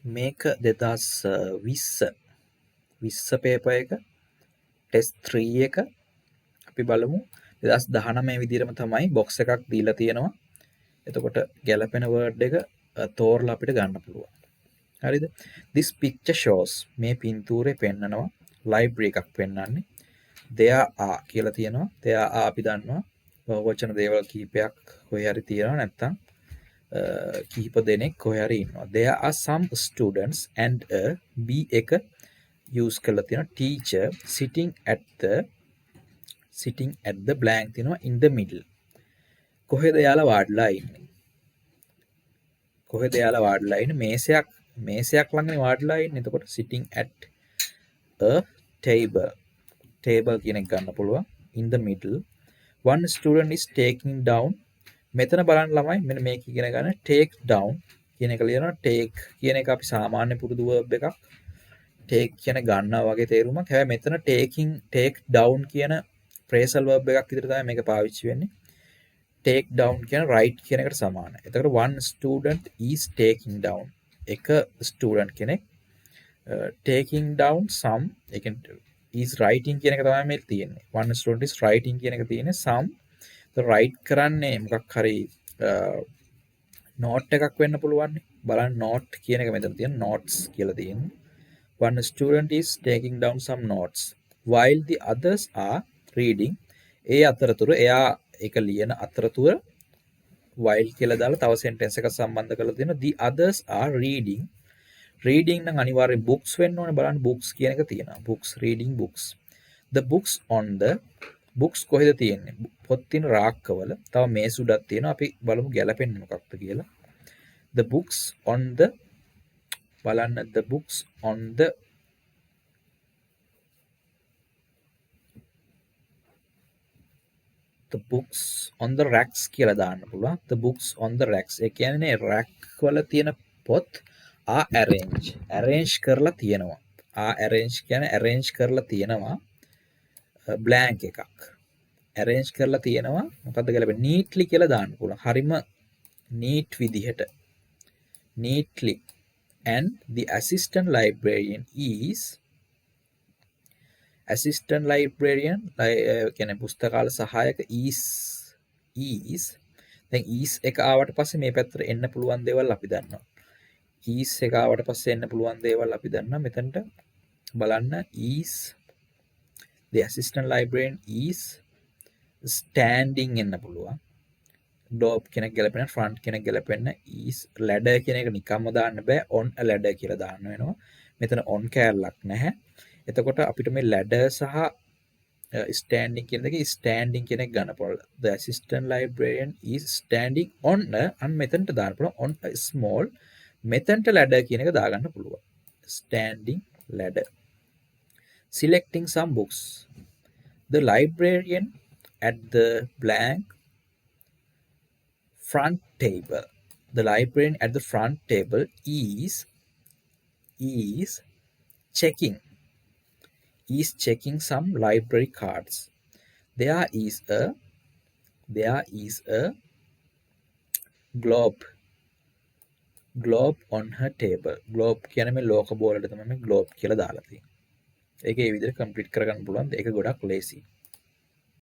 මේක 2020 පේපර් එක ටෙස්ට් 3 එක අපි බලමු 2019 විදිහටම තමයි බොක්ස් එකක් දීලා තියෙනවා. එතකොට ගැලපෙන වර්ඩ් එක තෝරලා අපිට ගන්න පුළුවන්. හරිද? This picture shows මේ පින්තූරේ පෙන්නනවා ලයිබ්‍රරි එකක් පෙන්නන්නේ. there are කියලා තියෙනවා. there are අපි දන්නවා බහුවචන දේවල් කීපයක් කොහේ හරි තියෙනවා නැත්නම් කිහිප දෙනෙක් කොහේ හරි ඉන්නවා. there are some students and a be එක use කරලා තියෙනවා teacher sitting at the blank තියෙනවා in the middle. කොහෙද යාලා වාඩිලා ඉන්නේ? කොහෙද යාලා වාඩිලා ඉන්නේ? මේසයක් ළඟනේ වාඩිලා ඉන්නේ. එතකොට sitting at a table කියන එක ගන්න පුළුවන් in the middle. one student is taking down මෙතන බලන්න ළමයි මෙන්න මේක ඉගෙන ගන්න take down කියන එක ලියනවා. take කියන එක අපි සාමාන්‍ය පුරුදු verb එකක්. take කියන ගන්නවා වගේ තේරුමක්. හැබැයි මෙතන take down කියන phrasal verb එකක් විදිහට තමයි මේක පාවිච්චි වෙන්නේ. take down කියන write කියන එකට සමානයි. එතකොට one student is taking down එක student කෙනෙක් taking down some ඒ කියන්නේ is writing කියන එක තමයි මේ තියෙන්නේ. one student is writing කියන එක තියෙන්නේ some write කරන්නේ මොකක් හරි note එකක් වෙන්න පුළුවන්. බලන්න note කියන එක මෙතන තියෙන notes කියලා තියෙන්නේ. one student is taking down some notes while the others are reading. ඒ අතරතුර එයා ඒක ලියන අතරතුර while කියලා දාලා තව sentence එකක් සම්බන්ධ කරලා තියෙනවා. the others are reading නම් අනිවාර්යෙන් books වෙන්න ඕනේ. බලන්න books කියන එක තියෙනවා. books reading books. the books on the books කොහෙද තියෙන්නේ? පොත් තියෙන රාක්කවල. තව මේස උඩක් තියෙනවා. අපි බලමු ගැලපෙන්නේ මොකක්ද කියලා. the books on the බලන්න the books on the racks කියලා දාන්න පුළුවන්. the books on the racks ඒ කියන්නේ rack වල තියෙන පොත් arrange කරලා තියෙනවා. arrange කියන්නේ arrange කරලා තියෙනවා blank එකක්. arrange කරලා තියෙනවා මොකද්ද කියලා neatly කියලා දාන්න පුළුවන්. හරිම neat විදිහට neatly. and the assistant librarian කියන්නේ පුස්තකාල සහායක is දැන් is එක ආවට පස්සේ මේ පැත්තට එන්න පුළුවන් දේවල් අපි දන්නවා. is එක ආවට පස්සේ එන්න පුළුවන් දේවල් අපි දන්නවා. මෙතනට බලන්න is the assistant librarian is standing එන්න පුළුවන්. dog කෙනෙක් ගැලපෙන front කෙනෙක් ගැලපෙන්න is ladder කියන එක නිකම්ම දාන්න බෑ. on a ladder කියලා දාන්න වෙනවා. මෙතන on කැලලක් නැහැ. එතකොට අපිට මේ ladder සහ standing කියන දෙකේ standing කියන එක ගන්න පුළුවන්. the assistant librarian is standing on a මෙතනට දාන්න පුළුවන් on a small මෙතනට ladder කියන එක දාගන්න පුළුවන්. standing ladder. selecting some books. the librarian at the blank front table. the librarian at the front table is checking some library cards. there is a globe on her table. globe කියන්නේ මේ ලෝක බෝලට තමයි මේ globe කියලා දාලා තියෙන්නේ. ඒක ඒ විදිහට කම්ප්ලීට් කරගන්න පුළුවන්. ඒක ගොඩක් ලේසි.